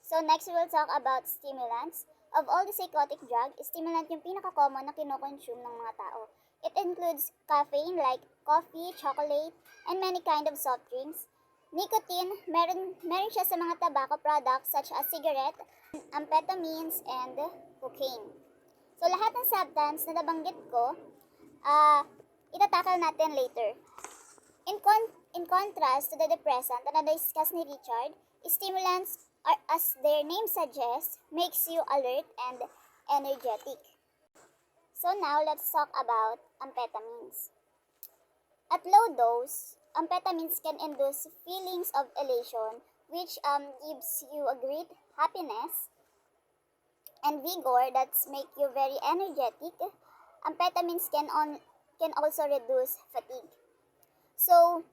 So next we will talk about stimulants. Of all the psychotic drug, stimulant yung pinaka-common na kinokonsume ng mga tao. It includes caffeine like coffee, chocolate, and many kind of soft drinks. Nicotine, meron siya sa mga tobacco products such as cigarette, amphetamines, and cocaine. So lahat ng substance na nabanggit ko, itatakal natin later. In contrast to the depressant na na-discuss ni Richard, stimulants are, as their name suggests, makes you alert and energetic. So now let's talk about amphetamines. At low dose, amphetamines can induce feelings of elation, which gives you a great happiness and vigor that's make you very energetic. Amphetamines can also reduce fatigue. So,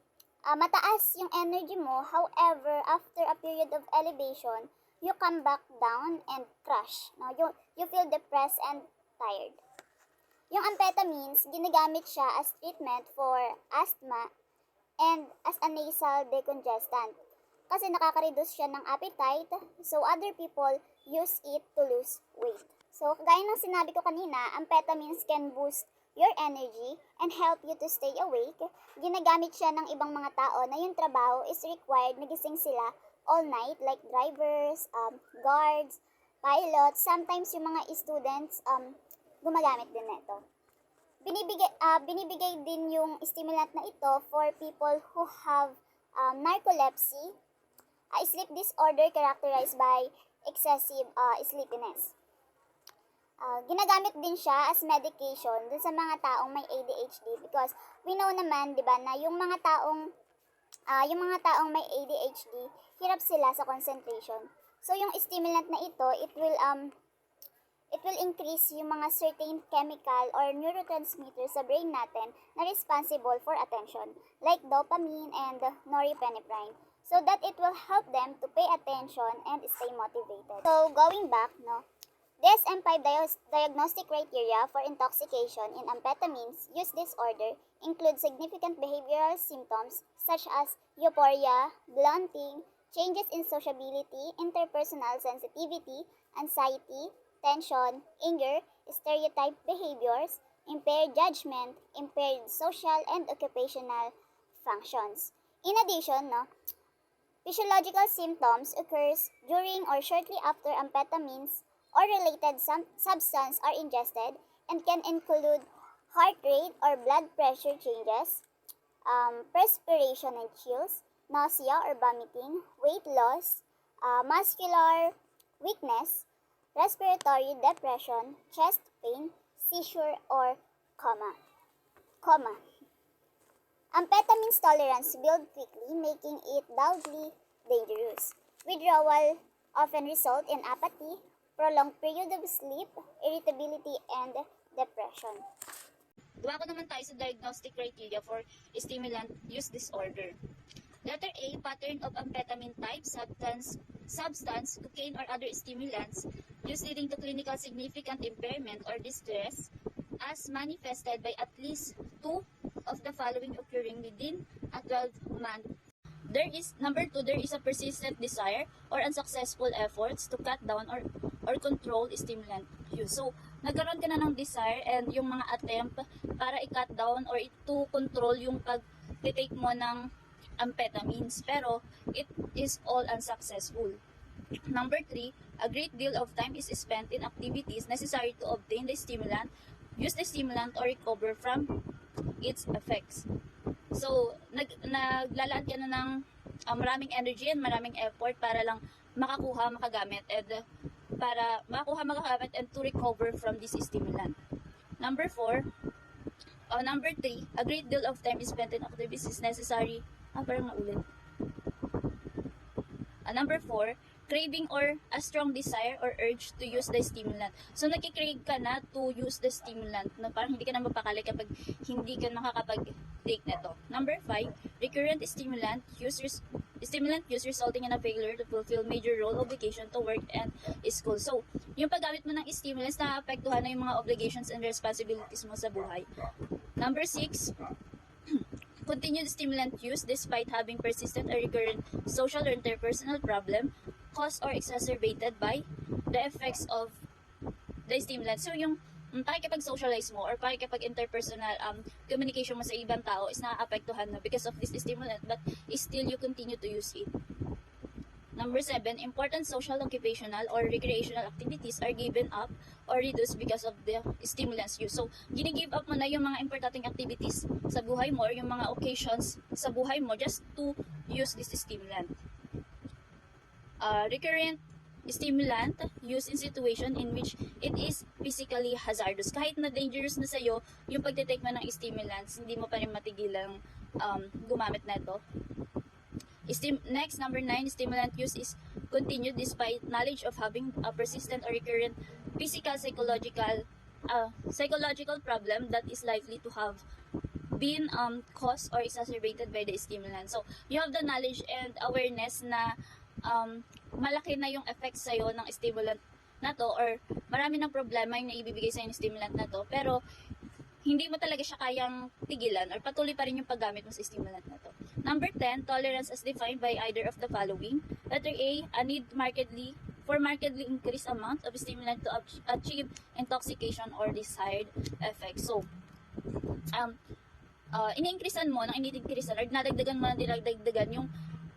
mataas yung energy mo, however, after a period of elevation, you come back down and crash. No? You feel depressed and tired. Yung amphetamines, ginagamit siya as treatment for asthma and as a nasal decongestant. Kasi nakaka-reduce siya ng appetite, so other people use it to lose weight. So, kagaya ng sinabi ko kanina, amphetamines can boost your energy and help you to stay awake. Ginagamit siya ng ibang mga tao na yung trabaho is required na gising sila all night, like drivers, guards, pilots, sometimes yung mga students gumagamit din nito. Binibigay din yung stimulant na ito for people who have narcolepsy, a sleep disorder characterized by excessive sleepiness. Ginagamit din siya as medication dun sa mga taong may ADHD because we know naman, 'di ba, na yung mga taong may ADHD, hirap sila sa concentration. So yung stimulant na ito, it will increase yung mga certain chemical or neurotransmitters sa brain natin na responsible for attention, like dopamine and norepinephrine, so that it will help them to pay attention and stay motivated. So going back, no, DSM-5 diagnostic criteria for intoxication in amphetamines use disorder include significant behavioral symptoms such as euphoria, blunting, changes in sociability, interpersonal sensitivity, anxiety, tension, anger, stereotype behaviors, impaired judgment, impaired social and occupational functions. In addition, physiological symptoms occurs during or shortly after amphetamines or related substance are ingested and can include heart rate or blood pressure changes, perspiration and chills, nausea or vomiting, weight loss, muscular weakness, respiratory depression, chest pain, seizure, or coma. Amphetamines tolerance build quickly, making it doubly dangerous. Withdrawal often result in apathy, prolonged period of sleep, irritability, and depression. Duwako naman tayo sa diagnostic criteria for stimulant use disorder. Letter A, pattern of amphetamine type, substance, cocaine, or other stimulants use leading to clinical significant impairment or distress as manifested by at least 2 of the following occurring within a 12-month. Number 2, there is a persistent desire or unsuccessful efforts to cut down or control stimulant use. So, nagkaroon ka na ng desire and yung mga attempt para i-cut down or to control yung pag-take mo ng amphetamines, pero it is all unsuccessful. Number 3, a great deal of time is spent in activities necessary to obtain the stimulant, use the stimulant, or recover from its effects. So, naglalaan ka na ng maraming energy and maraming effort para lang makagamit and to recover from this stimulant. Number 3, a great deal of time is spent in activities necessary. Number 4, craving or a strong desire or urge to use the stimulant. So, nagkikrave ka na to use the stimulant. No? Parang hindi ka na mapakali kapag hindi ka makakapag-take nito. Number 5, recurrent stimulant use resulting in a failure to fulfill major role obligation to work and school. So, yung paggamit mo ng stimulants, nakapektuhan na yung mga obligations and responsibilities mo sa buhay. Number 6, continued stimulant use despite having persistent or recurrent social or interpersonal problem caused or exacerbated by the effects of the stimulant. So yung pakikipag-socialize mo or pakikipag-interpersonal communication mo sa ibang tao is naaapektuhan na because of this stimulant, but still you continue to use it. Number 7, important social, occupational, or recreational activities are given up or reduced because of the stimulants use. So, gini-give up mo na yung mga importanteng activities sa buhay mo or yung mga occasions sa buhay mo just to use this stimulant. Recurrent stimulant used in situation in which it is physically hazardous. Kahit na dangerous na sa'yo, yung pagtitake mo ng stimulants, hindi mo pa rin matigilang gumamit na ito. Next, number 9, stimulant use is continued despite knowledge of having a persistent or recurrent physical, psychological problem that is likely to have been caused or exacerbated by the stimulant. So, you have the knowledge and awareness na malaki na yung effect sa'yo ng stimulant na to, or marami ng problema yung naibibigay sa'yo ng stimulant na to, pero hindi mo talaga siya kayang tigilan or patuloy pa rin yung paggamit mo sa stimulant na to. Number 10, tolerance as defined by either of the following. Letter A, a need markedly increased amount of stimulant to achieve intoxication or desired effect. So, ini-increasean mo, or dinadagdagan mo ng dinadagdagan yung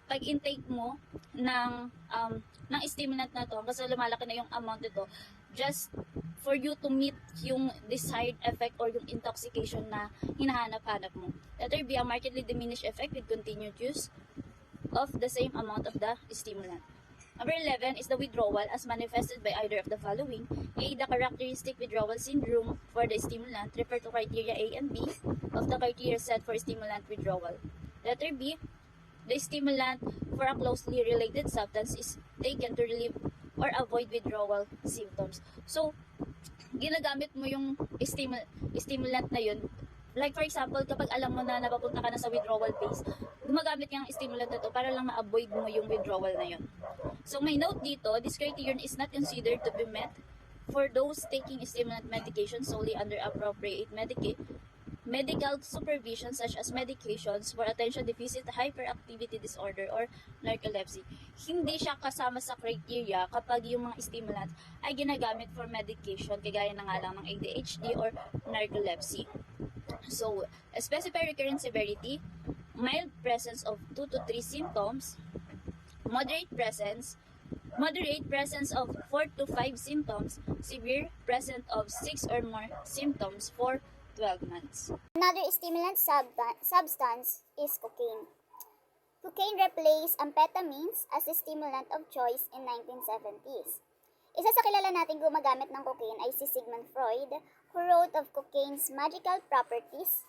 pag-intake mo ng stimulant na to kasi lumalaki na yung amount nito just for you to meet yung desired effect or yung intoxication na hinahanap-hanap mo. Letter B, a markedly diminished effect with continued use of the same amount of the stimulant. Number 11 is the withdrawal as manifested by either of the following. A, the characteristic withdrawal syndrome for the stimulant refer to criteria A and B of the criteria set for stimulant withdrawal. Letter B, the stimulant for a closely related substance is taken to relieve or avoid withdrawal symptoms. So, ginagamit mo yung stimulant na yun. Like for example, kapag alam mo na napapunta ka na sa withdrawal phase, gumagamit ka ng stimulant na to para lang ma-avoid mo yung withdrawal na yun. So, may note dito, this criterion is not considered to be met for those taking stimulant medication solely under appropriate medical supervision such as medications for attention deficit hyperactivity disorder or narcolepsy. Hindi siya kasama sa criteria kapag yung mga stimulant ay ginagamit for medication kagaya na nga lang ng ADHD or narcolepsy. So, specify recurrent severity, mild presence of 2 to 3 symptoms, moderate presence of 4 to 5 symptoms, severe presence of 6 or more symptoms for 12 months. Another stimulant substance is cocaine. Cocaine replaced amphetamines as a stimulant of choice in 1970s. Isa sa kilala nating gumagamit ng cocaine ay si Sigmund Freud, who wrote of cocaine's magical properties.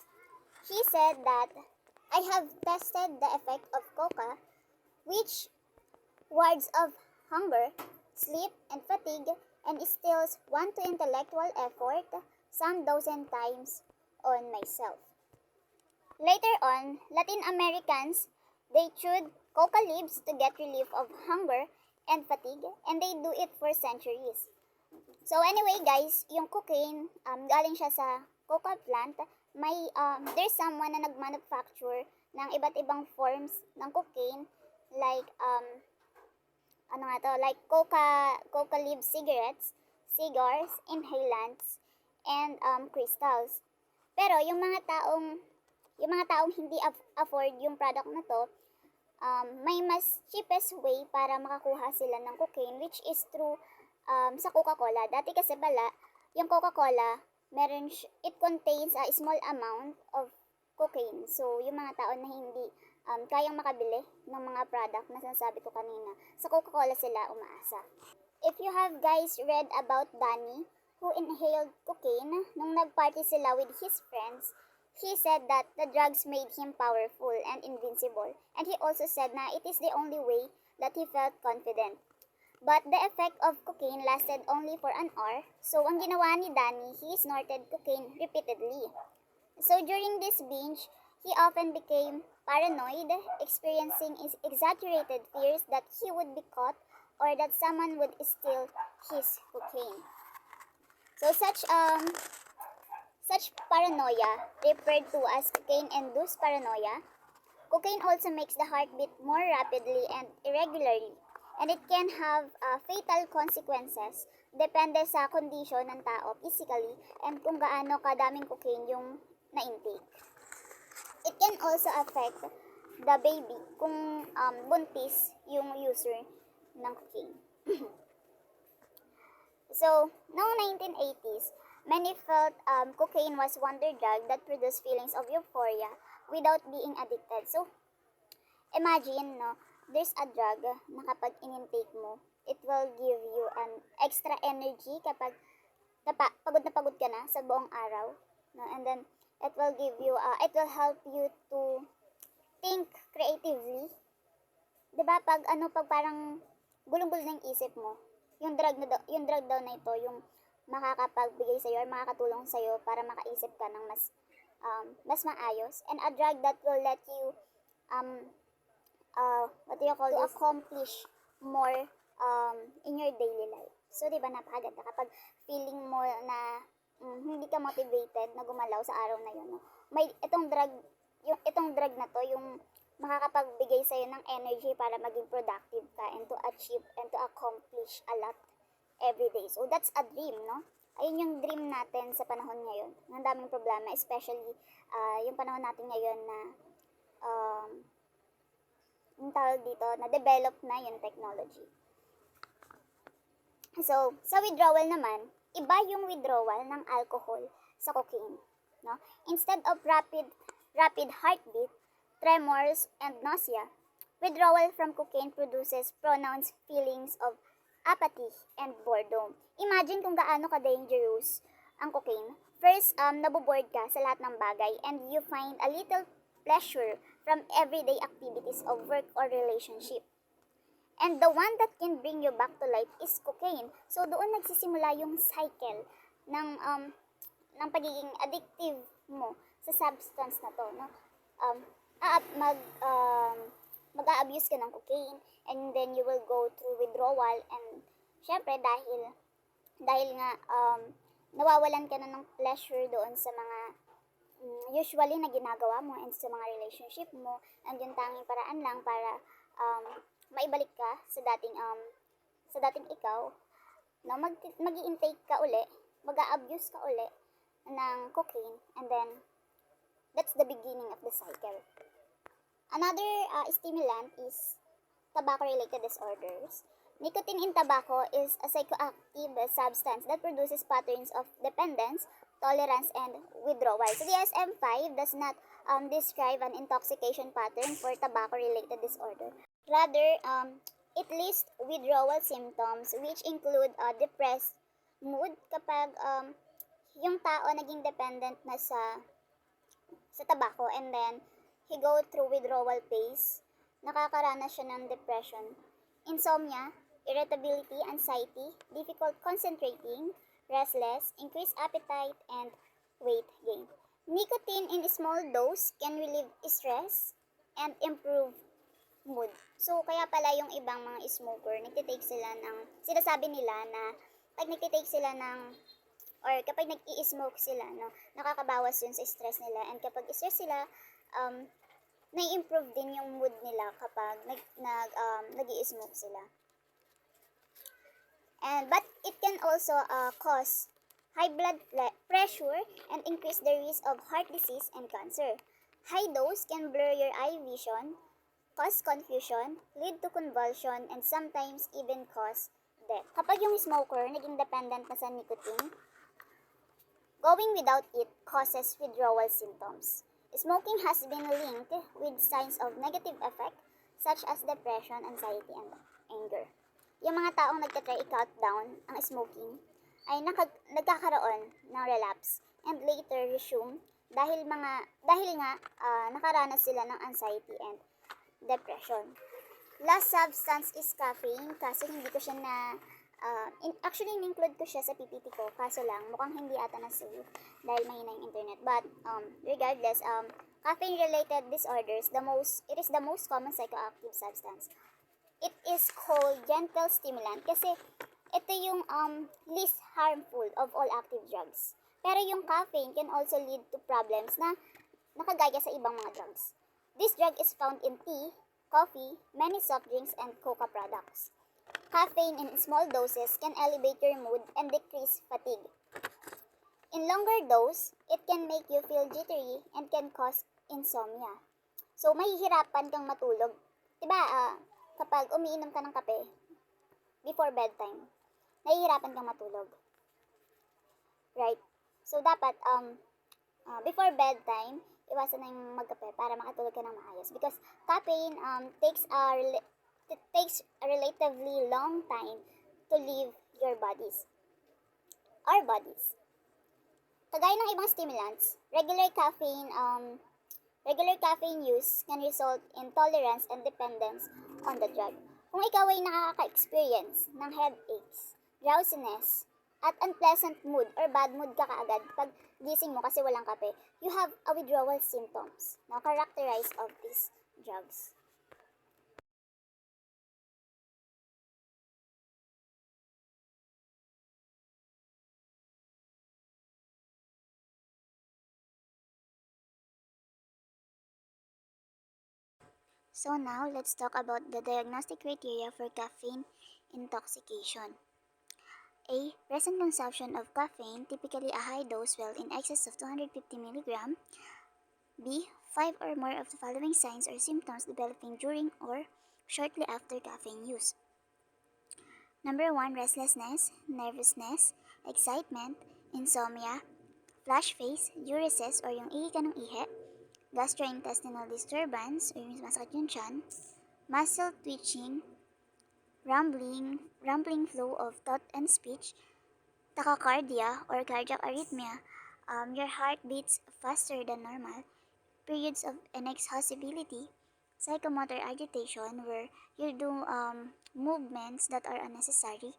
He said that, "I have tested the effect of coca, which wards off hunger, sleep, and fatigue, and stills one to intellectual effort some dozen times on myself." Later on, Latin Americans, they chewed coca leaves to get relief of hunger and fatigue, and they do it for centuries. So anyway guys, yung cocaine, galing siya sa coca plant. There's someone na nagmanufacture ng iba't ibang forms ng cocaine, like like coca leaf cigarettes, cigars, inhalants, and crystals. Pero yung mga taong hindi afford yung product na to, may mas cheapest way para makakuha sila ng cocaine, which is through sa Coca-Cola. Dati kasi yung Coca-Cola, it contains a small amount of cocaine. So, yung mga tao na hindi kayang makabili ng mga product na sinasabi ko kanina, sa Coca-Cola sila umaasa. If you have guys read about Danny, who inhaled cocaine nung nagparty sila with his friends, he said that the drugs made him powerful and invincible, and he also said na it is the only way that he felt confident. But the effect of cocaine lasted only for an hour, so ang ginawa ni Danny, he snorted cocaine repeatedly. So during this binge, he often became paranoid, experiencing exaggerated fears that he would be caught or that someone would steal his cocaine. So such paranoia, referred to as cocaine-induced paranoia. Cocaine also makes the heart beat more rapidly and irregularly, and it can have fatal consequences depende sa kondisyon ng tao physically and kung gaano kadaming cocaine yung na-intake. It can also affect the baby kung buntis yung user ng cocaine. So, noong 1980s, many felt cocaine was wonder drug that produced feelings of euphoria without being addicted. So, imagine, no, there's a drug na kapag in-intake mo, it will give you an extra energy kapag pagod na pagod ka na sa buong araw. No? And then, it will give you, it will help you to think creatively. Diba, pag parang gulong-gulo na yung isip mo, yung drug daw na ito, yung makakapagbigay sa'yo or makakatulong sa'yo para makaisip ka ng mas maayos. And a drug that will let you, to accomplish more in your daily life. So, diba, napakaganda kapag feeling mo na hindi ka motivated na gumalaw sa araw na yun. No? May itong drug na to, yung makakapagbigay sa'yo ng energy para maging productive ka and to achieve and to accomplish a lot every day. So, that's a dream, no? Ayun yung dream natin sa panahon ngayon. Ang daming problema, especially yung panahon natin ngayon na yung tawag dito, na develop na yung technology. So, sa withdrawal naman, iba yung withdrawal ng alcohol sa cocaine, no? Instead of rapid heartbeat, tremors, and nausea, withdrawal from cocaine produces pronounced feelings of apathy and boredom. Imagine kung gaano ka-dangerous ang cocaine. First, naboboard ka sa lahat ng bagay and you find a little pleasure from everyday activities of work or relationship. And the one that can bring you back to life is cocaine. So, doon nagsisimula yung cycle ng pagiging addictive mo sa substance na to, no? Mag-a-abuse ka ng cocaine and then you will go through withdrawal and syempre dahil nga nawawalan ka na ng pleasure doon sa mga usually na ginagawa mo and sa mga relationship mo, and yung tanging paraan lang para maibalik ka sa dating ikaw, no, mag-i-intake ka uli, mag-a-abuse ka uli ng cocaine, and then that's the beginning of the cycle. Another stimulant is tobacco-related disorders. Nicotine in tobacco is a psychoactive substance that produces patterns of dependence, tolerance, and withdrawal. So the DSM-5 does not describe an intoxication pattern for tobacco-related disorder. Rather, it lists withdrawal symptoms which include depressed mood kapag yung tao naging dependent na sa tobacco and then he go through withdrawal phase, nakakaranas siya ng depression, insomnia, irritability, anxiety, difficult concentrating, restless, increased appetite, and weight gain. Nicotine in small dose can relieve stress and improve mood. So, kaya pala yung ibang mga smoker, sinasabi nila na pag nagtitake sila or kapag nag-i-smoke sila, no, nakakabawas yun sa stress nila. And kapag stress sila, nai-improve din yung mood nila kapag nag-i-smoke sila. But it can also cause high blood pressure and increase the risk of heart disease and cancer. High dose can blur your eye vision, cause confusion, lead to convulsion, and sometimes even cause death. Kapag yung smoker naging dependent na sa nicotine, going without it causes withdrawal symptoms. Smoking has been linked with signs of negative effect such as depression, anxiety, and anger. Yung mga taong nagtatry i-cut down ang smoking ay nagkakaroon ng relapse and later resume dahil nga nakaranas sila ng anxiety and depression. Last substance is caffeine, kasi hindi ko siya actually in-include ko siya sa PPT ko, kaso lang mukhang hindi ata na-save dahil mahina yung internet. But regardless, caffeine-related disorders, it is the most common psychoactive substance. It is called gentle stimulant kasi ito yung least harmful of all active drugs. Pero yung caffeine can also lead to problems na nakagaya sa ibang mga drugs. This drug is found in tea, coffee, many soft drinks, and coca products. Caffeine in small doses can elevate your mood and decrease fatigue. In longer dose, it can make you feel jittery and can cause insomnia. So, mahihirapan kang matulog. Diba, kapag umiinom ka ng kape before bedtime, nahihirapan kang matulog. Right? So, dapat, before bedtime, iwasan na yung magkape para makatulog ka ng maayos. Because caffeine it takes a relatively long time to leave your bodies. Our bodies. Kagaya ng ibang stimulants, regular caffeine use can result in tolerance and dependence on the drug. Kung ikaw ay nakaka-experience ng headaches, drowsiness, at unpleasant mood or bad mood ka kaagad pag gising mo kasi walang kape, you have a withdrawal symptoms na characterized of these drugs. So now, let's talk about the diagnostic criteria for caffeine intoxication. A. Present consumption of caffeine, typically a high dose well in excess of 250 mg. B. 5 or more of the following signs or symptoms developing during or shortly after caffeine use. Number 1, restlessness, nervousness, excitement, insomnia, flash face, diuresis or yung ihi ka ng ihi, gastrointestinal disturbance or yung masakit yung tiyan, muscle twitching, rumbling flow of thought and speech, tachycardia or cardiac arrhythmia, your heart beats faster than normal, periods of inexhaustibility, psychomotor agitation where you do movements that are unnecessary.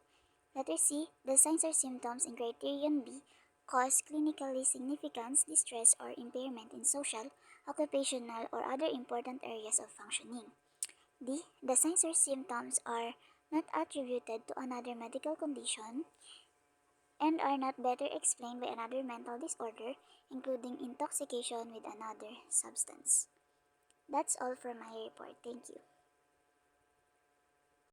Letter C, the signs or symptoms in criterion B cause clinically significant distress or impairment in social, occupational, or other important areas of functioning. D, the signs or symptoms are not attributed to another medical condition and are not better explained by another mental disorder, including intoxication with another substance. That's all for my report. Thank you.